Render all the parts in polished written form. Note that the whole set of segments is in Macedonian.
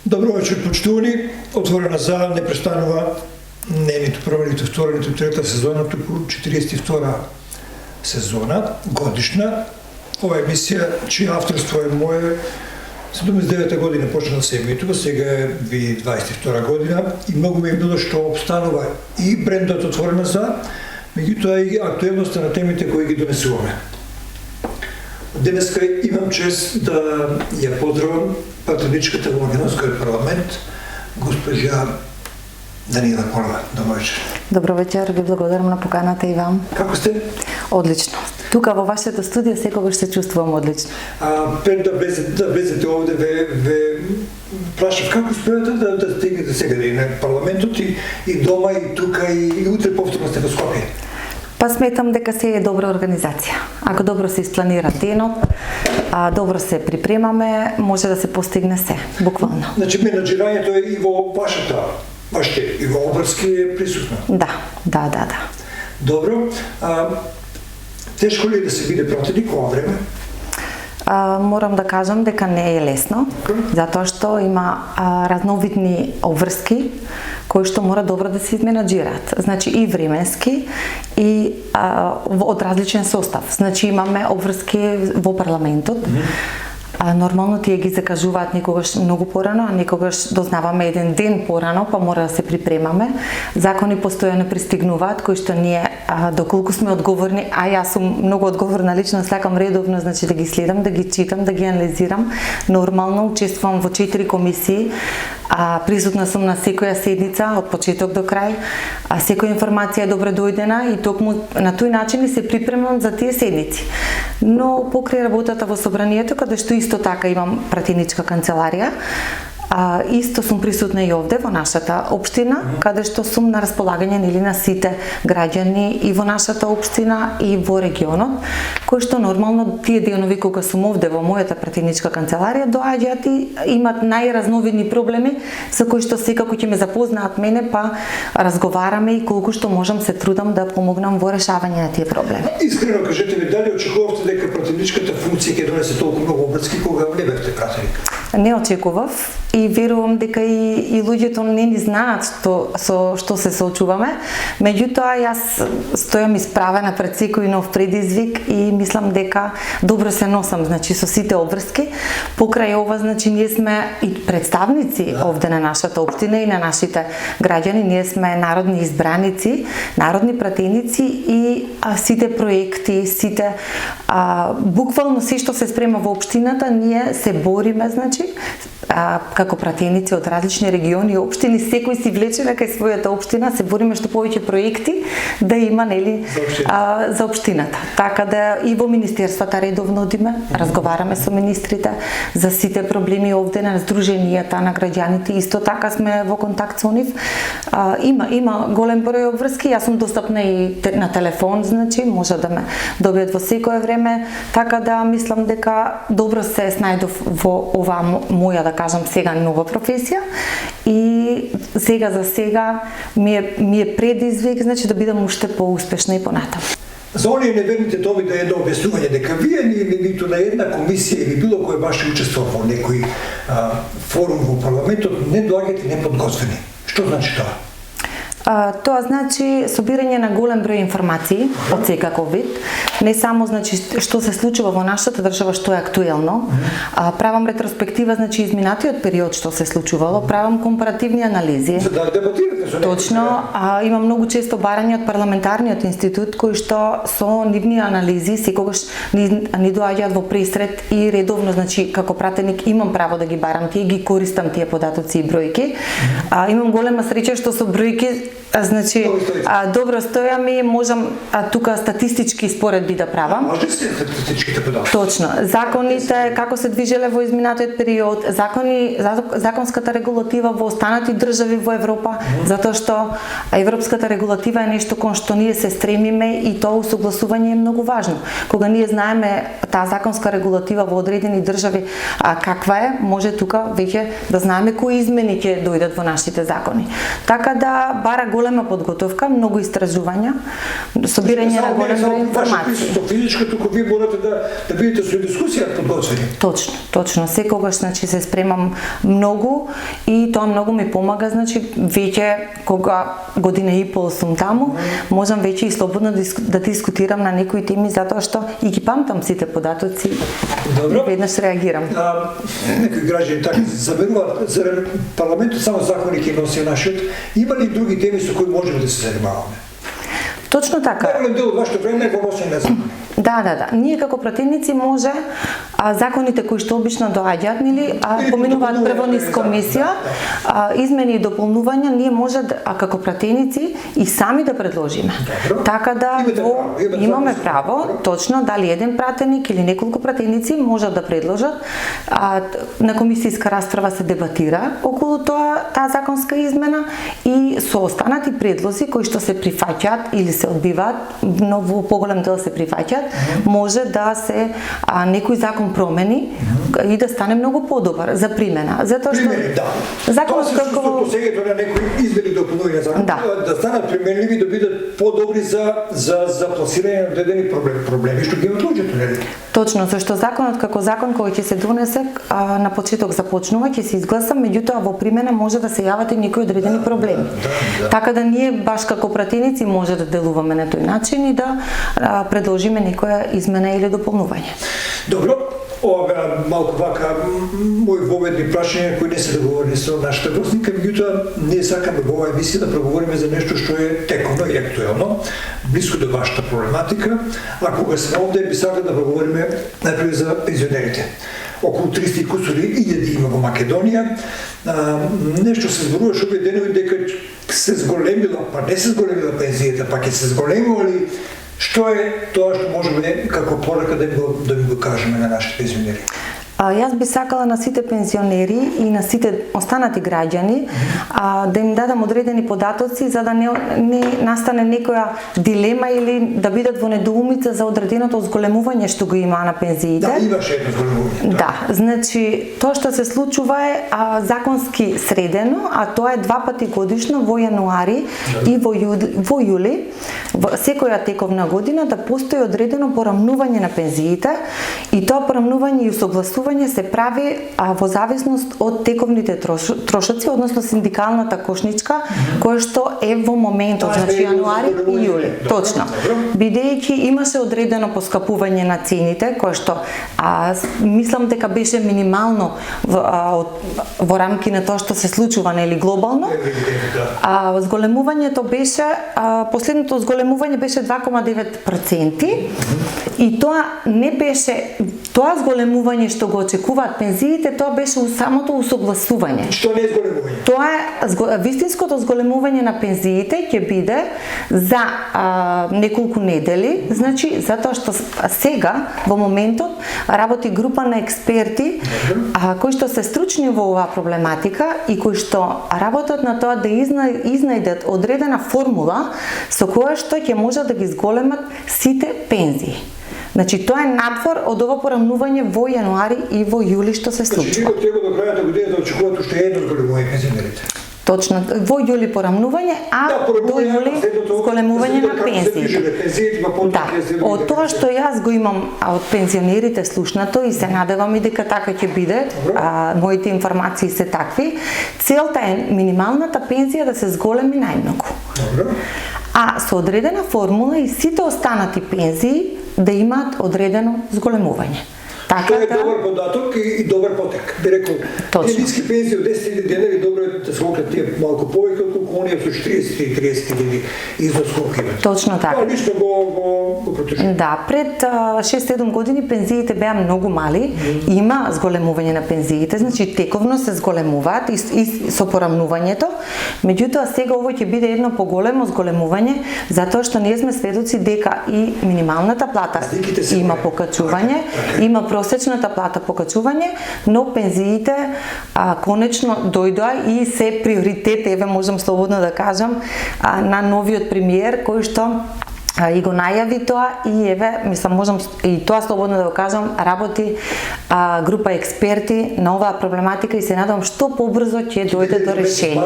Добро вечер, почитувани. Отворена зала не престанува не ниту прва, ниту втора, ниту трета сезона, туку 42 сезона, годишна. Ова емисија, чија авторство е моје, 79 година почна да се емитува, сега е 2022 година и многу ми е било што обстанува и брендот Отворена зала, меѓутоа и актуелноста на темите кои ги донесуваме. Денеска имам чест да ја поздравам пратеничката во Македонскиот парламент, госпожа Даниела Колева. Добро вечер. Добро вечер, ви благодарам на поканата и вам. Како сте? Одлично. Тука во вашето студио секогаш се чувствувам одлично. Пред да влезете овде, ве прашав како успеате да стигнете сега и на парламентот и дома и тука и утре повторно сте во Скопје? Па сметам дека се е добра организација. Ако добро се испланира денот, добро се припремаме, може да се постигне се, буквално. Значи менаџирањето е и во вашите и во обврски е присутно? Да. Добро. Тешко ли е да се биде пратеник ова време? Морам да кажам дека не е лесно, затоа што има разновидни обврски кои што мора добро да се изменаџираат. Значи и временски и од различен состав. Значи имаме обврски во парламентот. Нормално тие ги закажуваат некогаш многу порано, а некогаш дознаваме еден ден порано, па мора да се припремаме. Закони постојано пристигнуваат кои што ние доколку сме одговорни, а јас сум многу одговорна лично, сакам редовно значи да ги следам, да ги читам, да ги анализирам. Нормално учествувам во 4 комисии. Присутна сум на секоја седница од почеток до крај. Секоја информација е добро дојдена и токму на тој начин се припремам за тие седници. Но покрај работата во собранието, каде што исто така имам пратеничка канцеларија, исто сум присутна и овде во нашата општина, каде што сум на располагање на сите граѓани и во нашата општина и во регионот, кои што нормално тие денови кога сум овде во мојата пратеничка канцеларија доаѓаат и имат најразновидни проблеми со кои што секако ќе ме запознаат мене, па разговараме и колку што можам се трудам да помогнам во решавање на тие проблеми. Искрено кажете ми, дали очекувавте дека пратеничката функција ќе донесе толку многу обврски кога не бевте пратеник? Не очекував и верувам дека и луѓето не ни знаат што се соочуваме. Меѓутоа јас стојам исправена пред секој нов предизвик и мислам дека добро се носам значи со сите обврски. Покрај ова значи ние сме и представници овде на нашата општина и на нашите граѓани, ние сме народни избраници, народни пратеници и сите проекти, сите буквално се што се спрема во општината, ние се бориме значи како пратеници од различни региони и општини, секој си влече кај својата општина, се бориме што повеќе проекти да има за општината. Така да и во министерствата редовно одиме, разговараме со министрите за сите проблеми овде на здруженијата на граѓаните, исто така сме во контакт со нив. Има голем број обврски, јас сум достапна и на телефон, значи може да ме добијат во секое време, така да мислам дека добро се снајдов во оваа моја да кажам сега нова професија и сега за сега ми е предизвик значи да бидам уште поуспешна и понатаму. За оние неверните доми да е едно објаснување дека вие ниту на една комисија или било кој баш учествува во некој форум во парламентот не доаѓате неподготвени. Што значи тоа? Тоа значи собирање на голем број информации од секаков вид, не само значи што се случува во нашата држава, што е актуелно. Правам ретроспектива значи изминатиот период што се случувало, правам компаративни анализи. За да дебатирате со Точно, има многу често барања од парламентарниот институт кои што со нивни анализи секогаш ни доаѓаат во пресред и редовно значи како пратеник имам право да ги барам тие, ги користам тие податоци и бројки. Имам голема среќа што со бројки значи добро стојам и можам тука статистички споредби да правам. Може да се статистичките податоци? Точно. Законите како се движеле во изминатиот период, законската регулатива во останати држави во Европа, затоа што европската регулатива е нешто кон што ние се стремиме и тоа усогласување е многу важно. Кога ние знаеме таа законска регулатива во одредени држави каква е, може тука веќе да знаеме кои измени ќе дојдат во нашите закони. Така да бара голема подготовка, многу истражувања, собирање на голем број информации. присуство физичко, туку вие морате да бидете со дискусија подготвени. Точно. Секогаш значи се спремам многу и тоа многу ми помага, значи веќе кога година и пол сум таму, можам веќе и слободно да дискутирам на некои теми затоа што и ги памтам сите податоци. Добро. И веднаш реагирам. Некои граѓани така заберуваат за парламентот само закони ќе носи нашиот. Има ли други теми со кои можеме да се занимаваме? Точно така. Најголем дел од вашето време е во носење на закони. Да. Ние како пратеници може законите кои што обично доаѓаат, нели, поминуваат прво низ комисија, измени и дополнувања, ние може како пратеници и сами да предложиме. Добро. Така да имаме право, точно, дали еден пратеник или неколку пратеници можат да предложат. На комисијска расправа се дебатира околу таа законска измена и со останати предлози кои што се прифаќаат или се одбиваат, но во поголем дел се прифаќаат, може да се некој закон промени и да стане многу подобар за примена. Затоа што законот како посегањето на некои измени дополнувања закон да станат применливи, да бидат подобри за пласирање на одредени проблеми што ги имаат луѓето, нели? Точно, зашто законот како закон кој ќе се донесе на почеток започнува, ќе се изгласа, меѓутоа во примена може да се јават и некои одредени проблеми. Така да ние баш како пратеници може да делуваме на тој начин и да предложиме некоја измена или дополнување. Добро, ова беа малку вака мои воведни прашања кои не се договорени со нашата гостника, меѓутоа ние сакаме во оваа емисија да проговориме за нешто што е тековно и актуелно, блиско до вашата проблематика, а кога сме овде би сакали да проговориме најпрво за пензионерите. Околу 300 кусури илјади има во Македонија. Нешто се зборуваше овие денови дека се зголемила, па не се зголемила пензијата, па ќе се зголемува ли? Што е тоа што можеме како порака да им го кажеме на нашите пензионери? Јас би сакала на сите пензионери и на сите останати граѓани да им дадам одредени податоци за да не настане некоја дилема или да бидат во недоумица за одреденото зголемување што го има на пензиите. Да, имаше едно зголемување. Да, значи тоа што се случува е законски средено, а тоа е 2 пати годишно во јануари и во јули, секоја тековна година да постои одредено порамнување на пензиите и тоа порамнување и усогласување се прави во зависност од тековните трошоци, односно синдикалната кошничка, која што е во моментот, значи јануари и јули. Точно. Бидејќи имаше одредено поскапување на цените, кое што мислам дека беше минимално во рамки на тоа што се случува нели глобално. Зголемувањето беше последното зголемување беше 2,9% и тоа не беше тоа зголемување што го очекуваат пензиите, тоа беше самото усогласување. Што не е зголемување? Тоа е вистинското зголемување на пензиите ќе биде за неколку недели, значи затоа што сега во моментот работи група на експерти кои што се стручни во оваа проблематика и кои што работат на тоа да изнајдат одредена формула со која што ќе можат да ги зголемат сите пензии. Значи тоа е надвор од ова порамнување во јануари и во јули што се случува. Значи треба до крајот на годината да очекуваат уште едно зголемување пензионерите. Точно, во јули порамнување, до јули зголемување на пензиите. Да, од тоа што јас го имам од пензионерите слушнато и се надевам и дека така ќе биде, моите информации се такви, целта е минималната пензија да се зголеми најмногу. А со одредена формула и сите останати пензии да имаат одредено зголемување. Што е добар податок и добар потек. Би рекол, тие ниски пензии од 10.000 денари добро е да се окрет тие малку повеќе отколку оние со 40 и 30.000 износ колку имаат. Точно така. Тоа лично го протежува. Да, пред 6-7 години пензиите беа многу мали, има зголемување на пензиите, значи тековно се зголемуваат и со порамнувањето, меѓутоа сега ово ќе биде едно поголемо зголемување затоа што ние сме сведоци дека и минималната плата има покачување, има просечната плата покачување, но пензиите конечно дојдоа и се приоритет, еве можам слободно да кажам, на новиот премиер кој што и го најави тоа и еве, мислам можам и тоа слободно да го кажам, работи група експерти на оваа проблематика и се надевам што побрзо ќе дојде до решение.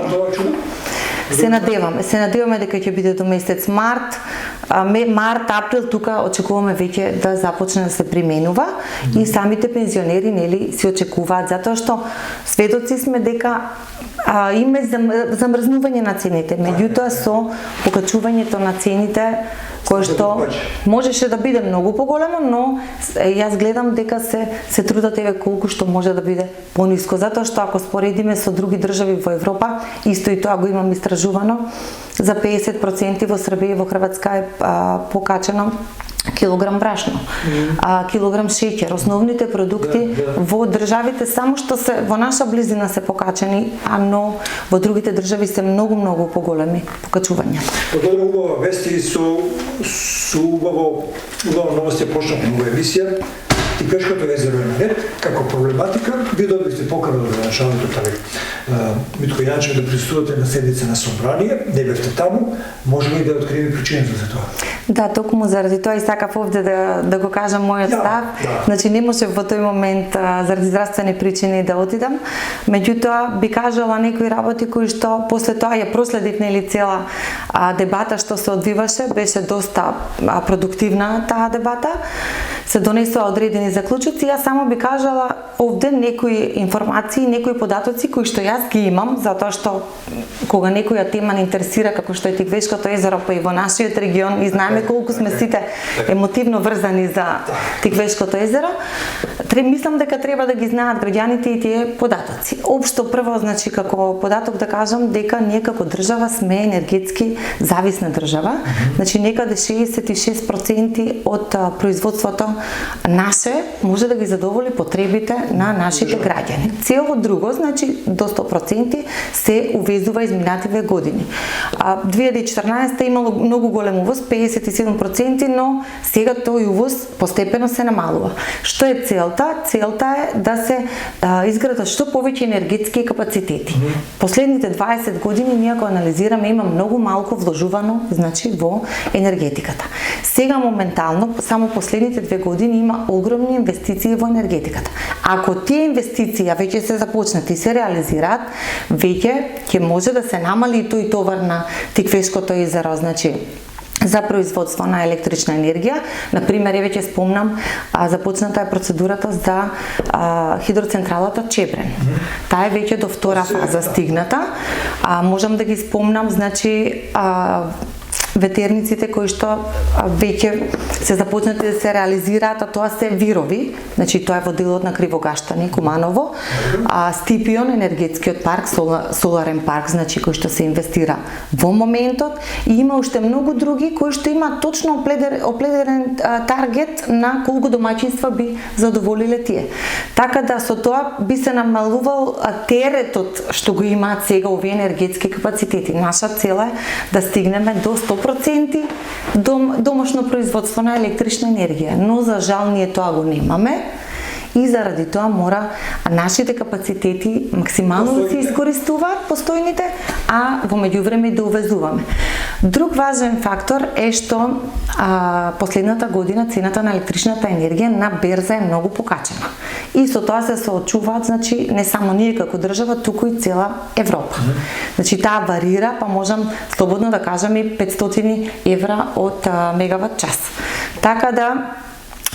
Се надеваме дека ќе биде до месец март, април, тука очекуваме веќе да започне да се применува и самите пензионери нели си очекуваат, затоа што сведоци сме дека има замрзнување на цените, меѓутоа со покачувањето на цените кое што можеше да биде многу поголемо, но јас гледам дека се трудат еве колку што може да биде пониско, затоа што ако споредиме со други држави во Европа, исто и тоа го имам истражувано, за 50% во Србија и во Хрватска е покачено килограм брашно, килограм шеќер, основните продукти во државите само што се во наша близина се покачени, но во другите држави се многу поголеми покачувањата. Добро, убава вести со убава новост ја почнавме во емисија. Тиквешкото езеро е наред, како проблематика, ви добивте покана до началникот Митко Јанчев да присуствувате на седница на собрание, не бевте таму, може ли да откриеме причината за тоа? Да, токму заради тоа и сакав овде да го кажам мојот став. Значи не може во тој момент заради здравствени причини да отидам. Меѓутоа би кажала некои работи кои што после тоа ја проследив нели цела дебата што се одвиваше, беше доста продуктивна таа дебата. Се донесоа одредени заклучоци, јас само би кажала овде некои информации, некои податоци кои што јас ги имам, затоа што кога некоја тема не интересира како што е Тиквешкото езеро, па и во нашиот регион, и знаеме колку сме сите емотивно врзани за Тиквешкото езеро, мислам дека треба да ги знаат граѓаните и тие податоци. Општо прво, значи како податок да кажам дека ние како држава сме енергетски зависна држава, значи некаде 66% од производството наше може да ги задоволи потребите на нашите граѓани. Цело друго, значи до 100% се увезува изминативе години. 2014 имало многу голем увоз, 57%, но сега тој увоз постепено се намалува. Што е целта? Целта е да се изградат што повеќе енергетски капацитети. Последните 20 години ние ако анализираме има многу малку вложувано, значи во енергетиката. Сега моментално само последните 2 години има огромни инвестиции во енергетиката. Ако тие инвестиции веќе се започнати и се реализираат, веќе ќе може да се намали тој товар на Тиквешкото езеро, значи за производство на електрична енергија. Например, веќе спомнам, започната е процедурата за хидроцентралата Чебрен. Таа е веќе до втора фаза стигната. Можам да ги спомнам, значи ветерниците кои што веќе се започнати да се реализираат, а тоа се вирови, значи тоа е во делот на Кривогаштани, Куманово, Стипион, енергетскиот парк, соларен парк, значи кој што се инвестира во моментот, и има уште многу други кои што има точно опледен таргет на колку домаќинства би задоволиле тие. Така да со тоа би се намалувал теретот што го имаат сега овие енергетски капацитети. Наша цел е да стигнеме до 100% домашно производство на електрична енергија, но за жал ние тоа го немаме и заради тоа мора нашите капацитети максимално да се искористуваат постојните, а во меѓувреме да увезуваме. Друг важен фактор е што последната година цената на електричната енергија на берза е многу покачена. И со тоа се соочуваат, значи не само ние како држава, туку и цела Европа. Значи таа варира, па можам слободно да кажам и 500 евра од мегават час. Така да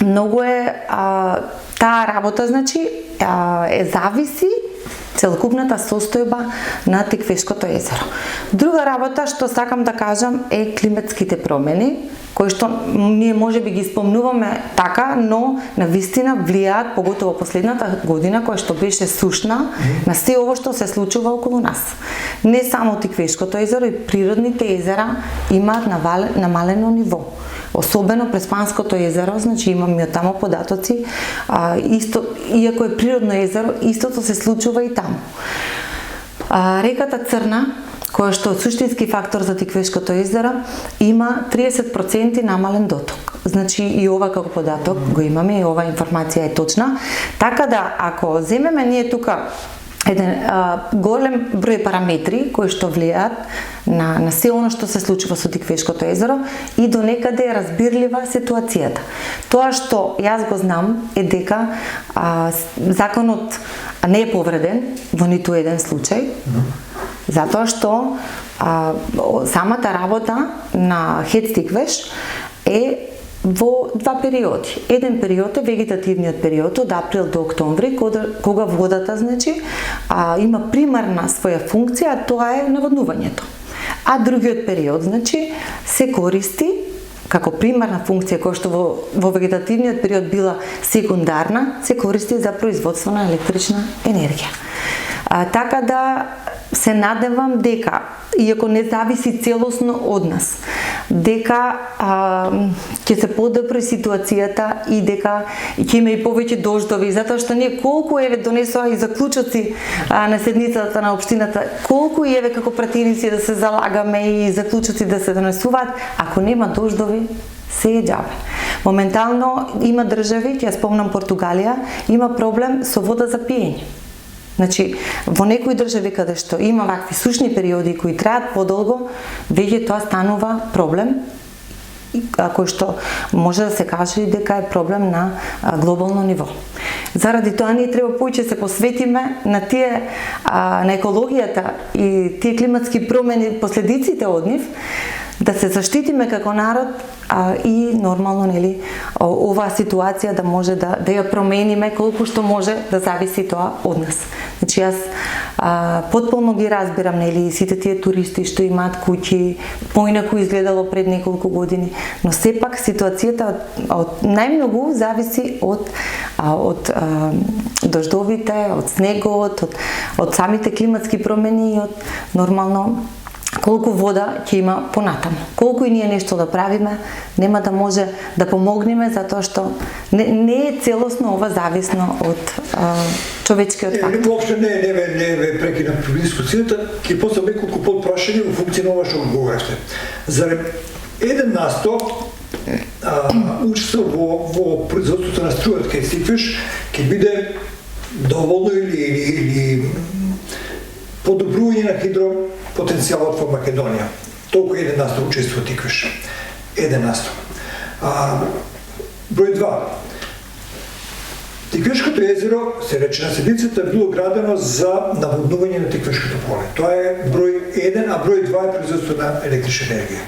многу е таа работа, значи зависи целокупната состојба на Тиквешкото езеро. Друга работа што сакам да кажам е климатските промени, кои што ние може би ги спомнуваме така, но навистина влијаат, поготово последната година која што беше сушна, на се ово што се случува околу нас. Не само Тиквешкото езеро, и природните езера имаат намалено ниво. Особено Преспанското езеро, значи имаме од тамо податоци, исто, иако е природно езеро, истото се случува и таму. Реката Црна, која што е суштински фактор за Тиквешкото езеро, има 30% намален доток. Значи и ова како податок го имаме, и ова информација е точна. Така да, ако земеме ние тука еден голем број параметри кои што влијаат на се оно што се случува со Тиквешкото езеро, и до некаде е разбирлива ситуацијата. Тоа што јас го знам е дека законот не е повреден во ниту еден случај. Затоа што самата работа на хецтиквеш е во два периоди. Еден период е вегетативниот период од април до октомври, кога водата значи има примарна своја функција, а тоа е наводнувањето. А другиот период значи се користи како примарна функција која што во вегетативниот период била секундарна, се користи за производство на електрична енергија. Така да се надевам дека, иако не зависи целосно од нас, дека ќе се подобри ситуацијата и дека ќе има и повеќе дождови, затоа што ние колку еве донесоа и заклучоци на седницата на општината, колку еве како пратеници да се залагаме и заклучоци да се донесуваат, ако нема дождови, се е џабе. Моментално има држави, ќе спомнам Португалија, има проблем со вода за пиење. Значи, во некои држави каде што има вакви сушни периоди кои траат подолго, веќе тоа станува проблем, кој што може да се каже дека е проблем на глобално ниво. Заради тоа ние треба повеќе се посветиме на тие на екологијата и тие климатски промени, последиците од нив, да се заштитиме како народ и нормално нели оваа ситуација да може да ја промениме колку што може да зависи тоа од нас. Значи јас потполно ги разбирам нели сите тие туристи што имаат куќи, поинаку изгледало пред неколку години, но сепак ситуацијата од најмногу зависи од дождовите, од снегот, од самите климатски промени и од нормално колку вода ќе има понатаму. Колку и ние нешто да правиме, нема да може да помогнеме затоа што не е целосно ова зависно од човечкиот фактор. Воопшто не е прекина дискусијата, ќе поставам неколку подпрашања во функција на ова што говоревте. Зарем 1% учество во производството на струјата кај Стиквеш ќе биде доволно или подобрување на хидропотенцијалот во Македонија. Толку 1% учество Тиквеш. 1%. Број 2. Тиквешкото езеро, се рече на седницата, било градено за наводнување на Тиквешкото поле. Тоа е број 1, а број 2 е производство на електрична енергија.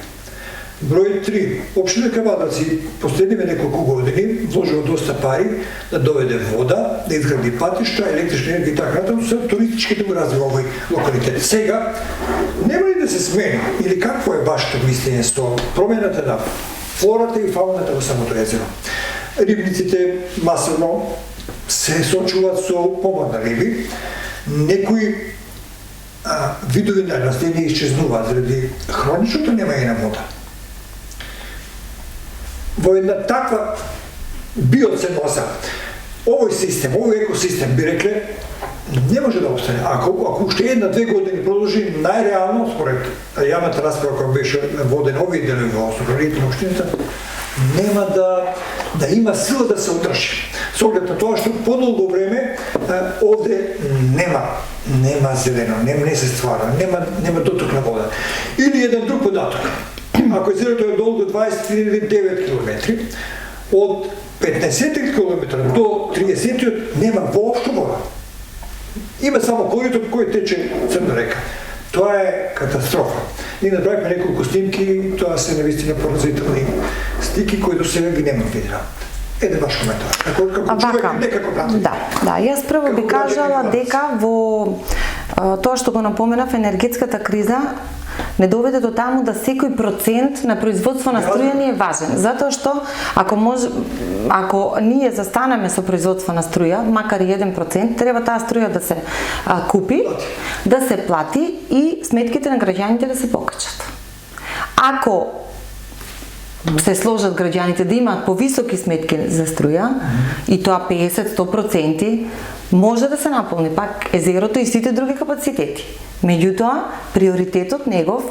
Број 3. Општина Кавадаци последниве неколку години вложила доста пари да доведе вода, да изгради патишта, електрична енергија и така натаму, се туристички да го развива овој локалитет. Сега, нема ли да се смени, или какво е вашето мислење со промената на флората и фауната во самото езеро? Рибниците масовно се сочуваат со помор на риби, некои видови на растенија исчезнуваат заради хроничното немање на вода. Во една таква биоценоса, овој систем, овој екосистем, би рекле, не може да остане. Ако уште 1-2 години продолжи најреално, според јавната расправа која беше водена овие делови во Соколите на општината, нема да има сила да се одржи. Со оглед на тоа што подолго време овде нема зелено, не се ствара, нема доток на вода. Или еден друг податок. Ако езерото е долго 29 км, од 15 км до 30 нема воопшто вода. Има само корито по кој тече Црна река. Тоа е катастрофа. Ние направихме неколку снимки, тоа се навистина поразителни слики кои до сега ги нема видена. Еден ваш коментар. Како човек, некако пратен. Да, јас прво би кажала дека во тоа што го напоменав, енергетската криза не доведе до таму да секој процент на производство на струја ни е важен. Затоа што ако ние застанеме со производство на струја, макар и 1%, треба таа струја да се купи, да се плати и сметките на граѓаните да се покачат. Ако се сложат граѓаните да имаат повисоки сметки за струја, и тоа 50-100%, може да се наполни пак езерото и сите други капацитети. Меѓутоа, приоритетот негов,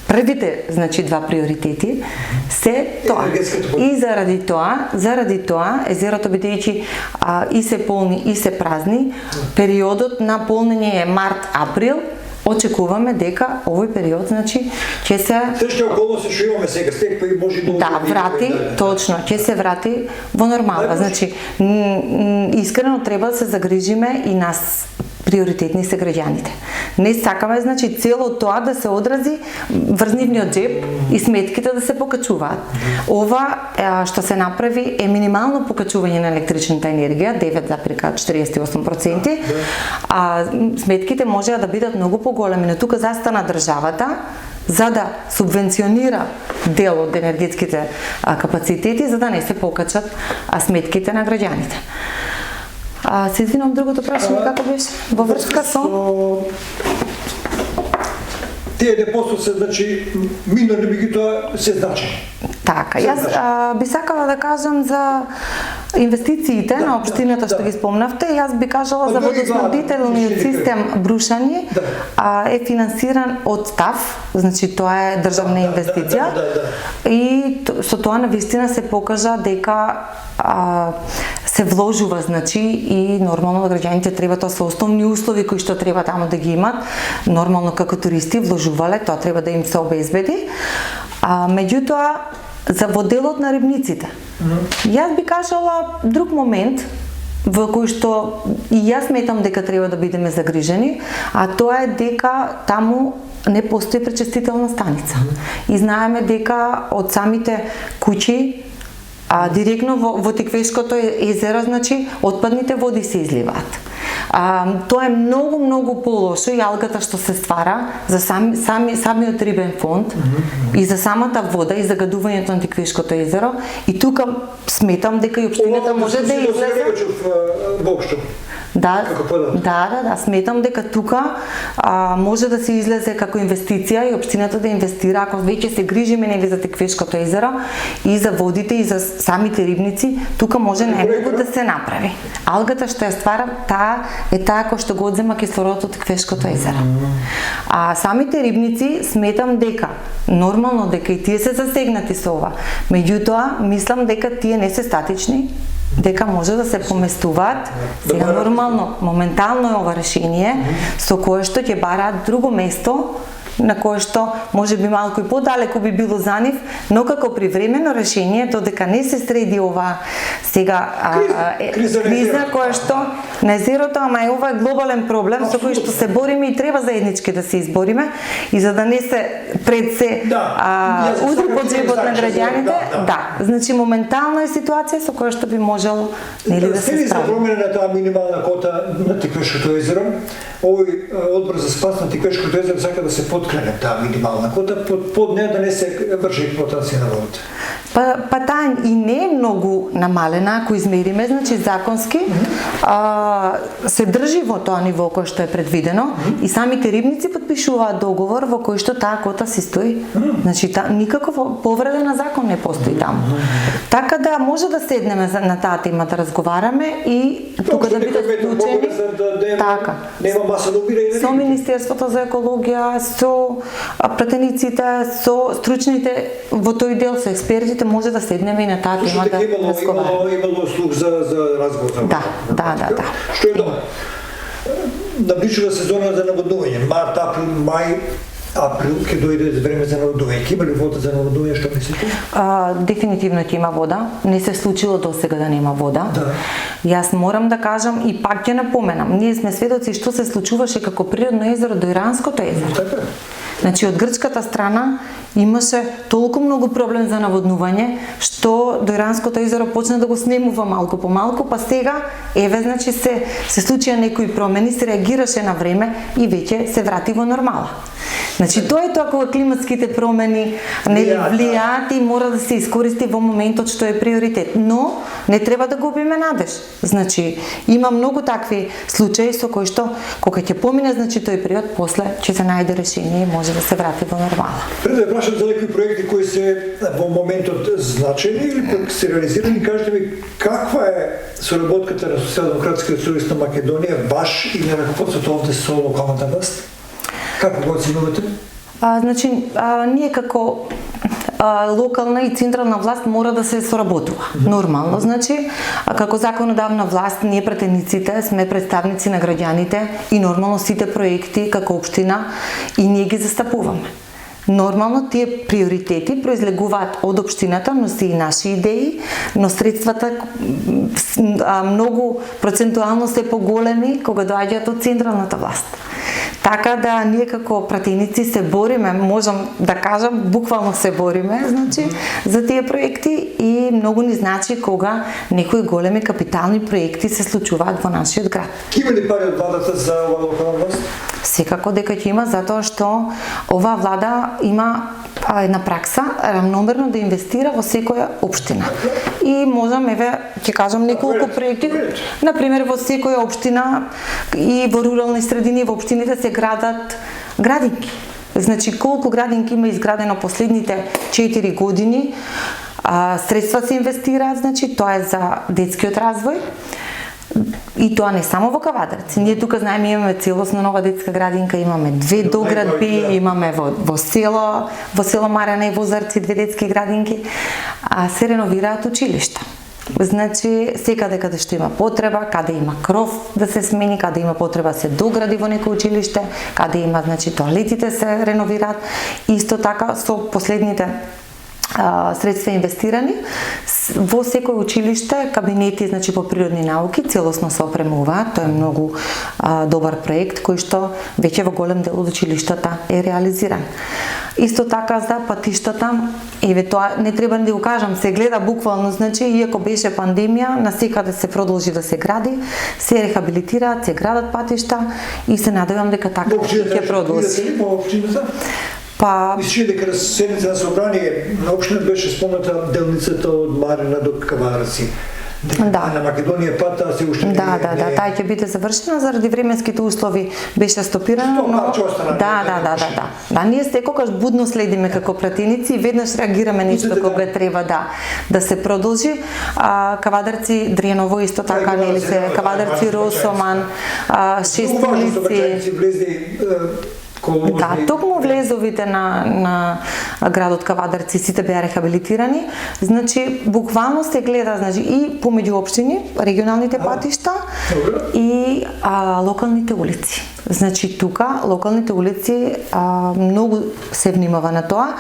првите, значи два приоритети, се тоа. И заради тоа, езерото бидејќи и се полни и се празни, периодот на полнење е март-април, очекуваме дека овој период, значи, ќе се... Тешки околности што имаме сега, стек па и може да... врати, точно, ќе се врати во нормална. Значи, искрено треба да се загрижиме и нас приоритетни се граѓаните. Не сакаме, значи, цело тоа да се одрази врз нивниот джеб и сметките да се покачуваат. Ова што се направи е минимално покачување на електричната енергија, 9,48%, а сметките можеа да бидат многу поголеми, но тука застана државата за да субвенционира дел од енергетските капацитети, за да не се покачат сметките на граѓаните. Се извинувам, другото прашање како беше? Во врска со тие депозити се, значи, минорни, меѓутоа се значени. Така, јас би сакала да кажам за инвестициите на општината што ги спомнавте. Јас би кажала за водоснабдителниот систем Брушани е финансиран од ТАФ, значи тоа е државна инвестиција. И со тоа навистина се покажа дека се вложува, значи, и нормално граѓаните треба, тоа се основни услови кои што треба таму да ги имат, нормално како туристи вложувале, тоа треба да им се обезбеди. Меѓутоа, за воделот на рибниците. Јас би кажала друг момент во кој што и јас сметам дека треба да бидеме загрижени, а тоа е дека таму не постои пречистителна станица. И знаеме дека од самите куќи директно во Тиквешкото езеро, значи, отпадните води се изливаат. Тоа е многу полошо и алгата што се ствара за самиот рибен фонд и за самата вода и загадувањето на Тиквешкото езеро. И тука сметам дека и општината може да излезе. Да, сметам дека тука може да се излезе како инвестиција и општината да инвестира, ако веќе се грижиме, нели, за Тиквешкото езеро и за водите и за самите рибници, тука може најмногу да се направи. Алгата што ја ствара, таа која што го одзема кислородот од Тиквешкото езеро. Самите рибници сметам дека нормално дека и тие се засегнати со ова. Меѓутоа, мислам дека тие не се статични, дека може да се поместуваат. Сега нормално, моментално е ова решение со кое што ќе бараат друго место на кое што може би малку и подалеку би било за нив, но како привремено решение, додека не се среди ова сега криза која што на езерото, ама е ова глобален проблем со кој што се бориме и треба заеднички да се избориме, и за да не се пред се удри под джебот на граѓаните, значи моментално е ситуација со која што би можело, нели, да се справи. За промена на таа минимална кота на Тиквешкото езеро, овој одбор за спас на Тиквешкото езеро сака да се подкрене таа минимална кота, под неа да не се врши експлоатација на водата. Па таа и не е многу намалена, ако измериме, значи законски се држи во тоа ниво кој што е предвидено и самите рибници подпишуваат договор во кој што таа кота си стои. Значи никаква повреда на закон не постои таму. Така да може да седнеме на таа тема да разговараме и тука да бидат вклучени. Така. Нема маса лобирање. Со Министерството за екологија, со пратениците, со стручните во тој дел, со експертите, може да седнеме и на таа тема да разговараме. Имало слух за разговор. Да. Што е добро. Наближува сезона за наводнување. Март, април, мај, април ќе дојде време за наводнување. Ќе има ли вода за наводнување, што мислите? Дефинитивно ќе има вода. Не се случило досега да нема вода. Јас морам да кажам и пак ќе напоменам. Ние сме сведоци што се случуваше како природно езеро до Иранското езеро. Така. Значи, од грчката страна имаше толку многу проблем за наводнување, што до Иранското езеро почна да го снемува малку по малку, па сега, значи се случија некои промени, се реагираше на време и веќе се врати во нормала. Значи, тоа е тоа кога климатските промени влијаат и мора да се искористи во моментот што е приоритет. Но не треба да губиме надеж. Значи, има многу такви случаи со кои што кога ќе помине, значи, тој период, после ќе се најде решение и може да се врати во нормала. Пред да прашам за некои проекти кои се во моментот значени или пак се реализирани, кажете ми каква е соработката на Социјалдемократскиот сојуз на Македонија, баш и на раководството овде со локалната власт? Како го оценувате? Значи, ние како локална и централна власт мора да се соработува. Нормално, значи, како законодавна власт, ние пратениците сме представници на граѓаните и нормално сите проекти како општина и ние ги застапуваме. Нормално тие приоритети произлегуваат од општината, но се и наши идеи, но средствата многу процентуално се поголеми кога доаѓаат од централната власт. Така да ние како пратеници се бориме, можам да кажам, буквално се бориме, значи, за тие проекти и многу ни значи кога некои големи капитални проекти се случуваат во нашиот град. Има ли пари од владата за оваа локална власт? Секако дека ќе има, затоа што оваа влада има една пракса рамномерно да инвестира во секоја општина. И можам, ќе кажам неколку проекти. Например, во секоја општина и во рурални средини, во општините се градат градинки. Значи, колку градинки има изградено последните 4 години, средства се инвестираат, значи, тоа е за детскиот развој. И тоа не само во Кавадарци. Ние тука знаеме имаме целосно нова детска градинка, имаме 2 доградби, имаме во село Марена и Возарци 2 детски градинки, а се реновираат училишта. Значи, секаде каде што има потреба, каде има кров да се смени, каде има потреба се догради во некој училиште, каде има, значи, тоалетите се реновираат. Исто така со последните средства инвестирани во секој училиште, кабинети, значи, по природни науки целосно се опремуваат. Тоа е многу добар проект кој што веќе во голем дел од училиштата е реализиран. Исто така за патиштата, тоа не треба да го кажам, се гледа буквално, значи, иако беше пандемија, насекаде се продолжи да се гради, се рехабилитираат, се градат патишта и се надевам дека така ќе продолжи. Мислиш дека на седмица на собрание на општина беше спомната делницата од Марена до Кавадарци. Да. На Македонија пата се уште Да, таа ќе биде завршена заради временските услови беше стопирано, но да, ние секогаш будно следиме како пратеници и веднаш реагираме нешто кога треба да се продолжи. Кавадарци Дреново исто така, нели се Кавадарци Росоман, Шестилици. Да, токму влезовите на градот Кавадарци сите беа рехабилитирани. Значи, буквално се гледа, значи, и помеѓу општини, регионалните патишта и локалните улици. Значи, тука локалните улици многу се внимава на тоа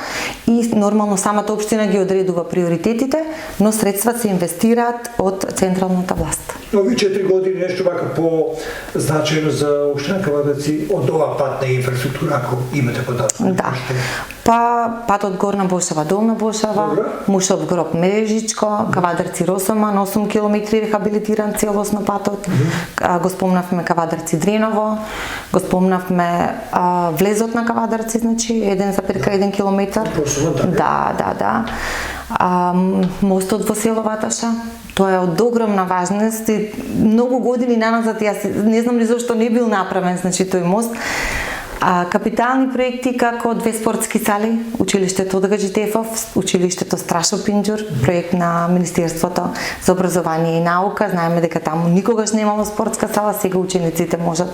и нормално самата општина ги одредува приоритетите, но средства се инвестираат од централната власт. Овие 4 години нешто вака по-значајно за општина Кавадарци од оваа патна инфраструктура, ако имате податок? Да. Патот Горна Бошава, Долна Бошава, Мушов гроб Мрежичко, Кавадарци Росоман, 8 км рехабилитиран целосно патот. Го спомнавме Кавадарци Дреново, го спомнавме влезот на Кавадарци, значи 1,1 км. Да. Мостот во село Ваташа, тоа е од огромна важност и многу години наназад јас не знам ли зашто не бил направен, значи, тој мост. Капитални проекти како 2 спортски сали, училиштето од Гаджитефов, училиштето Страшо Пинџур, проект на Министерството за образование и наука. Знаеме дека таму никогаш немало спортска сала, сега учениците можат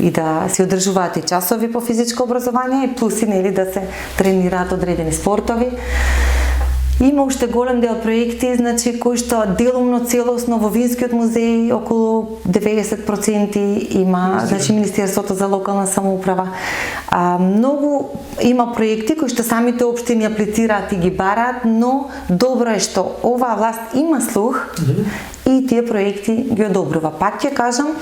и да се одржуваат и часови по физичко образование и плюс и, нели, да се тренираат одредени спортови. Има уште голем дел проекти, значи, кои што делумно целосно во Винскиот музеј околу 90% има, значи, Министерството за локална самоуправа. Многу има проекти кои што самите општини аплицираат и ги бараат, но добро е што оваа власт има слух и тие проекти ги одобрува. Пак ќе кажам,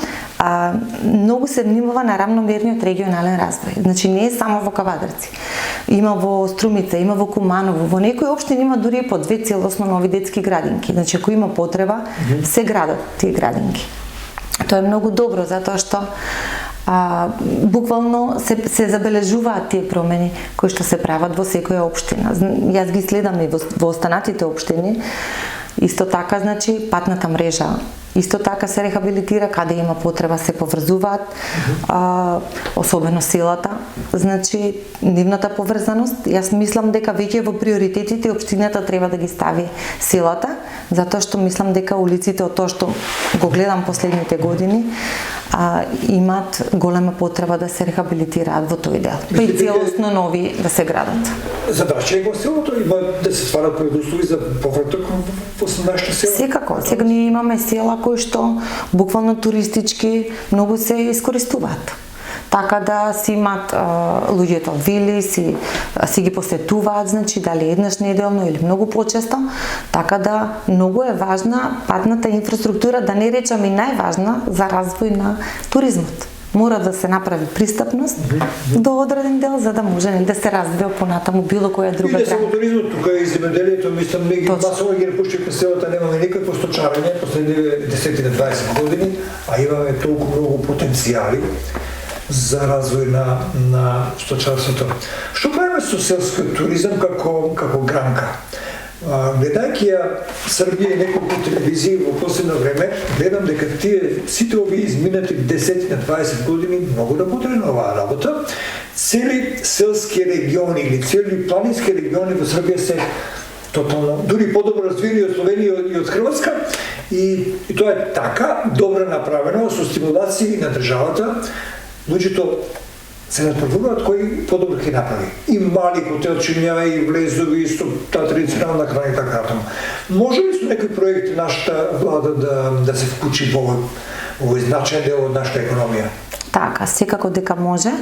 многу се внимава на рамномерниот регионален развој. Значи, не е само во Кавадарци. Има во Струмица, има во Куманово, во некои општини има дури по 2 целосно нови детски градинки. Значи, ако има потреба, се градат тие градинки. Тоа е многу добро, затоа што буквално се забележуваат тие промени кои што се прават во секоја општина. Јас ги следам и во останатите општини. Исто така, значи, патната мрежа исто така се рехабилитира, каде има потреба се поврзуваат, особено селата. Значи, нивната поврзаност, јас мислам дека веќе во приоритетите општината треба да ги стави селата, затоа што мислам дека улиците, од тоа што го гледам последните години, имаат голема потреба да се рехабилитираат во тој дел. Па и целосно нови да се градат. Забраче го селото, има да се стварат предуслови за повраток во нашите села? Секако. Сега ние имаме села кои што буквално туристички многу се искористуваат. така да си имат луѓето вили, си ги посетуваат, значи дали еднаш неделно или многу почесто, така да многу е важна патната инфраструктура, да не речам и најважна за развој на туризмот. Мора да се направи пристапност до одреден дел, за да може да се развива понатаму било која друга грана. И не само туризмот, тука и земеделието, мислам, неги масово ги напуштивме селата, немаме никакво сточарење последните 10-20 години, а имаме толку многу потенцијали за развој на сточарството. Што правиме со селскиот туризам како гранка? Гледајќи ја Србија и неколку телевизии во последно време, гледам дека тие сите овие изминати 10-20 години многу работеле на оваа работа. Цели селски региони или цели планински региони во Србија се тотално, дури подобро развиени од Словенија и од Хрватска, и тоа е така добро направено со стимулации на државата. Луѓето се надпреваруваат кој подобро ќе направи. И мали хотелчиња, и влезови, со таа традиционална храна и така натаму. Може ли со некои проекти нашата влада да се вклучи во овој значаен дел од нашата економија? Така, секако дека може.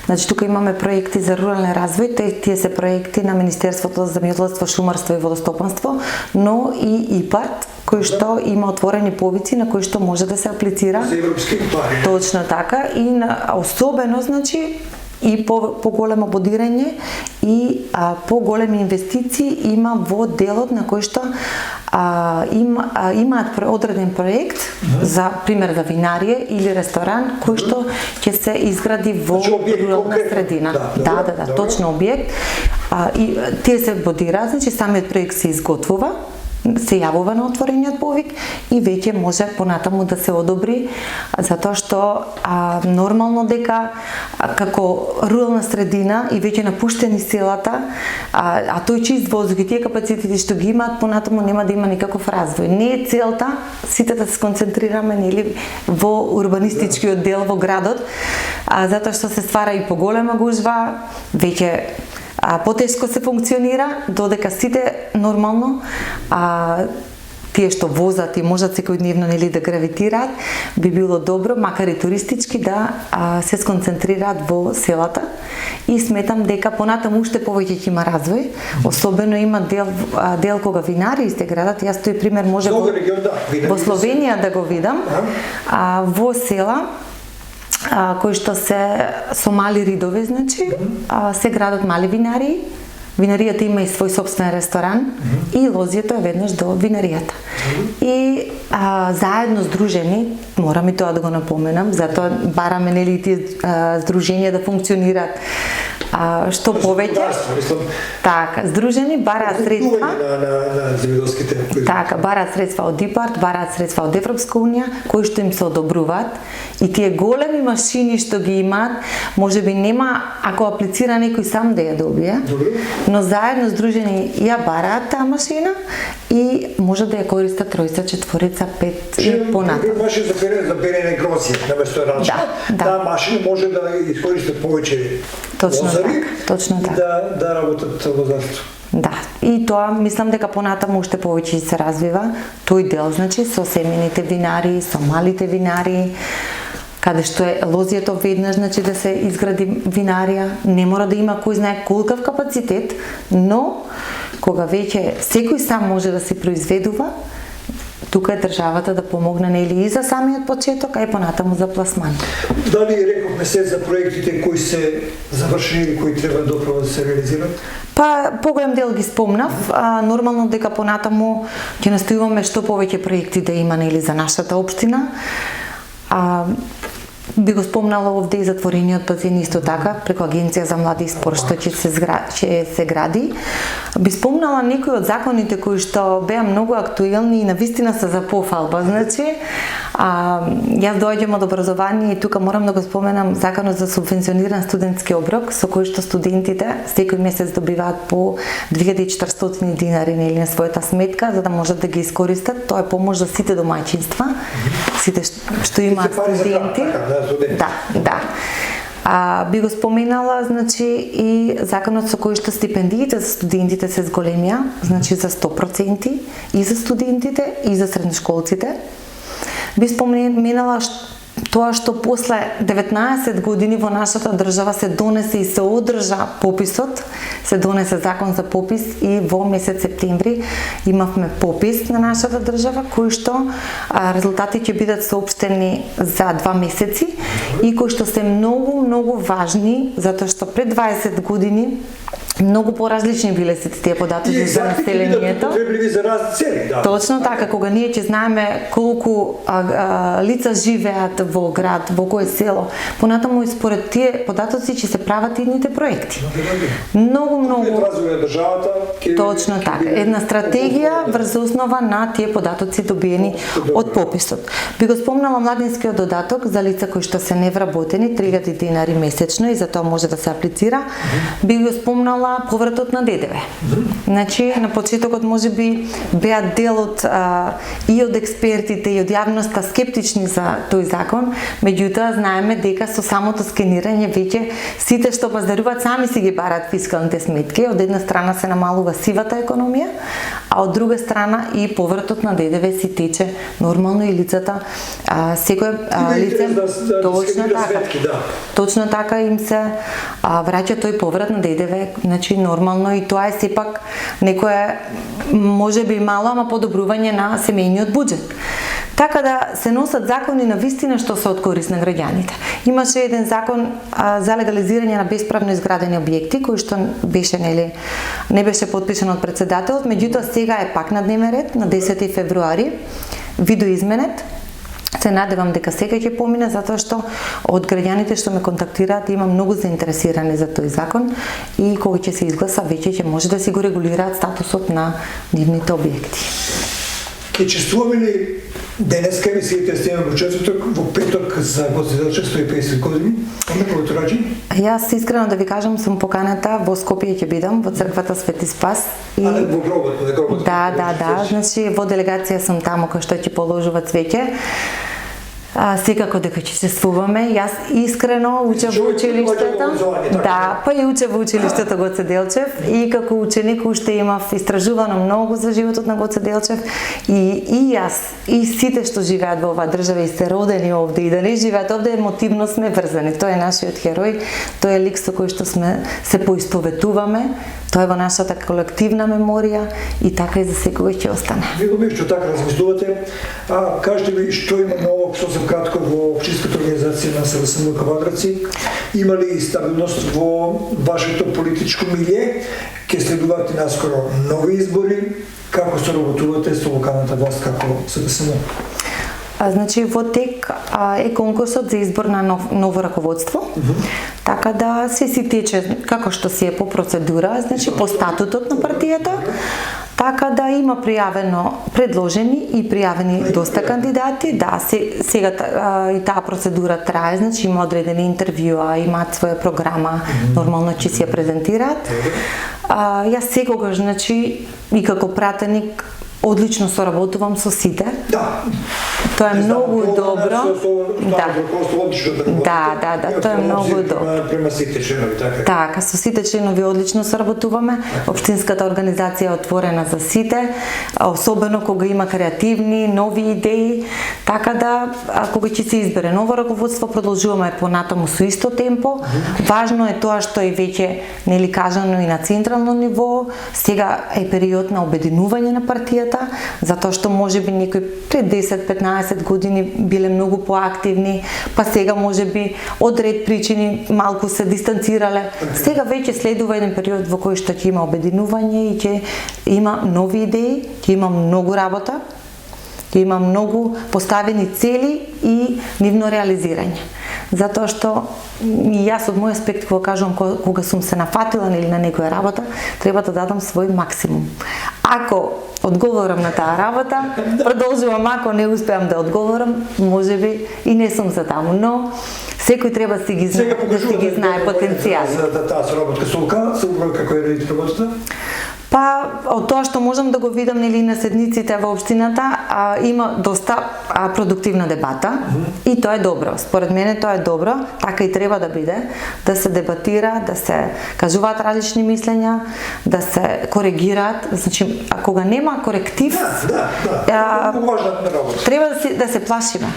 Значи, тука имаме проекти за рурален развој, тие се проекти на Министерството за земјоделство, шумарство и водостопанство, но и ИПАРД, кој што има отворени повици на кои што може да се аплицира. За европски пари. Точно така, и особено, значи, и по-големо бодирање и по-големи инвестиции има во делот на кој што имаат одреден проект за пример за винарија или ресторан кој што ќе се изгради во рурална средина. Да, точно објект. И тие се бодираат, значи самиот проект се изготвува, се јавува на отворениот повик и веќе може понатаму да се одобри, затоа што нормално дека како рурална средина и веќе напуштени селата, тој чист воздух и тие капацитети што ги имаат понатаму нема да има никаков развој. Не е целта сите да се сконцентрираме нели во урбанистичкиот дел во градот, затоа што се ствара и поголема гужва, веќе потешко се функционира, додека сите нормално тие што возат и можат секојдневно нели да гравитираат, би било добро, макар и туристички, да се сконцентрираат во селата. И сметам дека понатаму уште повеќе ќе има развој, особено има дел кога винарии се градат. Јас тој пример може во Словенија да го видам, во села кои што се со мали ридови, значи, се градат мали винарии. Винаријата има и свој собствен ресторан и лозието е веднаш до винаријата. И заедно здружени, морам и тоа да го напоменам, затоа бараме нели тие здруженија да функционираат што повеќе. Така, здружени бараат средства. На земјоделските. Така, бараат средства од ИПАРД, бараат средства од Европска унија, кои што им се одобруваат, и тие големи машини што ги имаат, можеби нема ако аплицира некој сам да ја добие. Но заедно здружени ја бараат таа машина и може да ја користат тројца, четворица, пет и понатаму. Машина за перење грозје, наместо рачна. Таа машина може да искористат повеќе лозари и да работат лозарство. Да, и тоа мислам дека понатаму уште повеќе се развива тој дел, значи со семените винарии, со малите винарии, каде што е лозието веднаш, значи да се изгради винарија, не мора да има кој знае колкав капацитет, но кога веќе секој сам може да се произведува, тука е државата да помогне нели и за самиот почеток, а и понатаму за пласман. Дали рековме се за проектите кои се завршени или кои треба доправо да се реализират? Па поголем дел ги спомнав, нормално дека понатаму ќе настојуваме што повеќе проекти да има нели за нашата општина. Би го спомнала овде и затворениот базен исто така, преку Агенција за млади и спорт што ќе се гради. Би спомнала некои од законите кои што беа многу актуелни и навистина се за пофалба. Значи, јас доаѓам од образование и тука морам да го споменам законот за субвенциониран студентски оброк, со кој што студентите секој месец добиваат по 2400 динари нели на својата сметка за да можат да ги искористат. Тоа е помош за сите домаќинства, сите што имаат студенти. Да. Би го споменала, значи, и законот со кој што стипендиите за студентите се зголемија, значи за 100% и за студентите и за средношколците. Би споменала тоа што после 19 години во нашата држава се донесе и се одржа пописот, се донесе закон за попис и во месец септември имавме попис на нашата држава, кој што резултати ќе бидат соопштени за 2 месеци и кои што се многу важни, затоа што пред 20 години многу поразлични биле сите тие податоци за населението. Потребливи за разни цели, да. Точно така, кога ние ќе знаеме колку лица живеат во град, во кој село, понатаму и според тие податоци ќе се прават идните проекти. Многу развој на државата. Точно така. Една стратегија врз основа на тие податоци добиени од пописот. Би го спомнала младинскиот додаток за лица кои што се невработени, 3000 динари месечно и за тоа може да се аплицира. Би го спомнала повратот на ДДВ. Значи, на почетокот можеби беа дел и од експертите и од јавноста скептични за тој закон, меѓутоа знаеме дека со самото скенирање веќе сите што пазаруваат сами си ги барат фискалните сметки. Од една страна се намалува сивата економија, а од друга страна и повратот на ДДВ си тече нормално и лицата секој лице точно така им се враќа тој поврат на ДДВ. Значи нормално и тоа е сепак некое можеби мало, ама подобрување на семејниот буџет. Така да се носат закони на вистина што се од корист на граѓаните. Имаше еден закон за легализирање на бесправно изградени објекти кој што беше не беше подпишан од претседателот, меѓутоа сега е пак на дневен ред на 10 февруари видоизменет. Се надевам дека сега ќе помине затоа што од граѓаните што ме контактираат има многу заинтересирани за тој закон и кога ќе се изгласа веќе ќе може да си го регулираат статусот на нивните објекти. Ке чествуваме ли денеска емисијата Стева Бочетоток во петок за Гоце Делчев 150 години? Како ради? Јас искрено да ви кажам сум поканата во Скопје ќе бидам во црквата Свети Спас и во гробот, Да, значи во делегација сум таму кај што ќе положува цвеќе. Секако дека ќе чествуваме. Јас искрено учев во училиштето. Да, па и учев во училиштето Гоце Делчев и како ученик уште имав истражувано многу за животот на Гоце Делчев и јас и сите што живеат во оваа држава и се родени овде и да не живеат овде емотивно сме врзани. Тој е нашиот херој, тој е лик со кој што се поисповетуваме. Тоа е во нашата колективна меморија и така и за секогаш ќе остане. Ви го што така размислувате. Кажете ми што има ново сосем кратко во општинската организација на СВСМ Кавадраци. Има ли стабилност во вашето политичко милје? Ќе следуваат и наскоро нови избори. Како се работувате со локалната власт како СВСМ? Значи во тек е конкурсот за избор на ново раководство. Така да се си тече како што си е по процедура, значи по статутот на партијата. Така да има пријавено предложени и пријавени доста кандидати. Да, сега и таа процедура трае, значи има одредени интервјуа, имаат своја програма, нормално ќе си ја презентираат. Јас секогаш, значи, и како пратеник одлично соработувам со сите. Да. Тоа е многу добро. Да, тоа е многу добро. Према сите членови, така. Така, со сите членови одлично соработуваме. Општинската организација е отворена за сите, особено кога има креативни, нови идеи. Така да, кога ќе се избере ново раководство, продолжуваме понатаму со исто темпо. Важно е тоа што е веќе нели кажано и на централно ниво. Сега е период на обединување на партијата, затоа што можеби некои пред 10-15 години биле многу поактивни, па сега можеби од ред причини малку се дистанцирале. Сега веќе следува еден период во кој што ќе има обединување и ќе има нови идеи, ќе има многу работа, ќе има многу поставени цели и нивно реализирање. Затоа што и јас од мој аспект кога кажувам кога сум се нафатила или на некоја работа, треба да дадам свој максимум. Ако одговорам на таа работа, продолжувам, ако не успеам да одговорам, можеби и не сум за таму, но секој треба да си ги знае потенцијали. За таа соработка со локалната самоуправа, како е работата? Па, од тоа што можам да го видам нели на седниците во општината, има доста продуктивна дебата и тоа е добро. Според мене тоа е добро, така и треба да биде, да се дебатира, да се кажуваат различни мислења, да се коригираат. Значи, кога нема коректив, треба да се плашиме.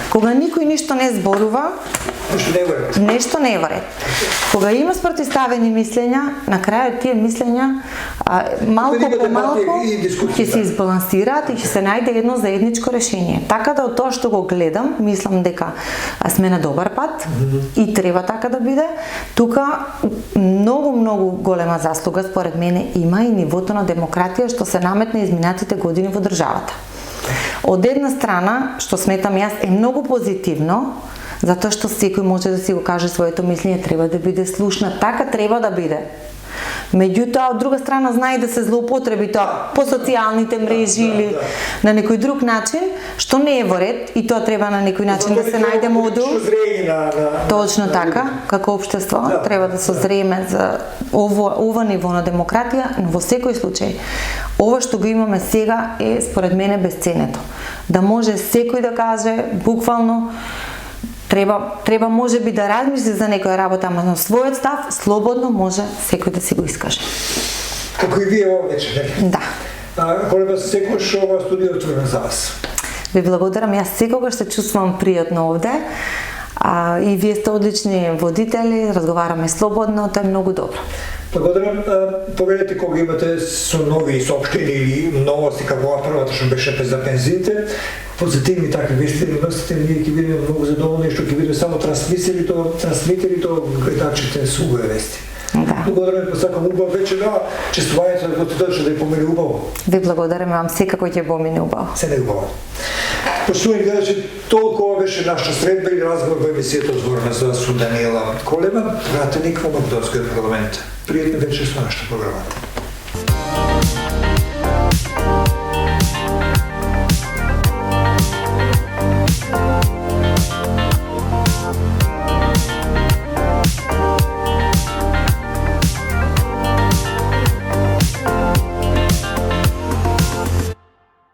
Кога никој ништо не зборува, нешто не е во ред. Кога има спротивставени мислења, на крајот тие мислења малку по малку ќе се избалансираат и ќе се најде едно заедничко решение. Така да од тоа што го гледам, мислам дека сме на добар пат и треба така да биде. Тука многу голема заслуга според мене има и нивото на демократија што се наметна изминатите години во државата. Од една страна, што сметам јас, е многу позитивно, затоа што секој може да си го каже своето мислење, треба да биде слушна, така треба да биде. Меѓутоа, од друга страна, знае да се злоупотреби тоа по социјалните мрежи или на некој друг начин, што не е во ред и тоа треба на некој начин да се најде модул. Точно така, како општество, треба да созрееме за ова ниво на демократија, но во секој случај, ова што го имаме сега е, според мене, бесценето. Да може секој да каже, буквално, Треба можеби да размисли за некоја работа, ама на својот став слободно може секој да си го искаже. Како и вие ова вечер, нели? Да. Колеба секогаш ова студио отворено за вас. Ви благодарам, јас секогаш се чувствувам пријатно овде. И вие сте одлични водители, разговараме слободно, тоа е многу добро. Благодарам. Повелете кога имате со нови соопштени или новости како ова првата што беше за пензиите, позитивни такви вести носите, ние ќе бидеме многу задоволни што ќе бидеме само трансмитерито гледачите со убави вести. Да. Благодарам, посакам убав вечер, честувањето да го точно да ја помине убаво. Ви благодарам, вам секако ќе помине убаво. Се не убаво. Почитувани гледачи, толкова беше нашата средба и разговор во емисијата Отворена за со Даниела Колеба, пратеник во Македонскиот парламент. Пријатна вечер со нашата програма.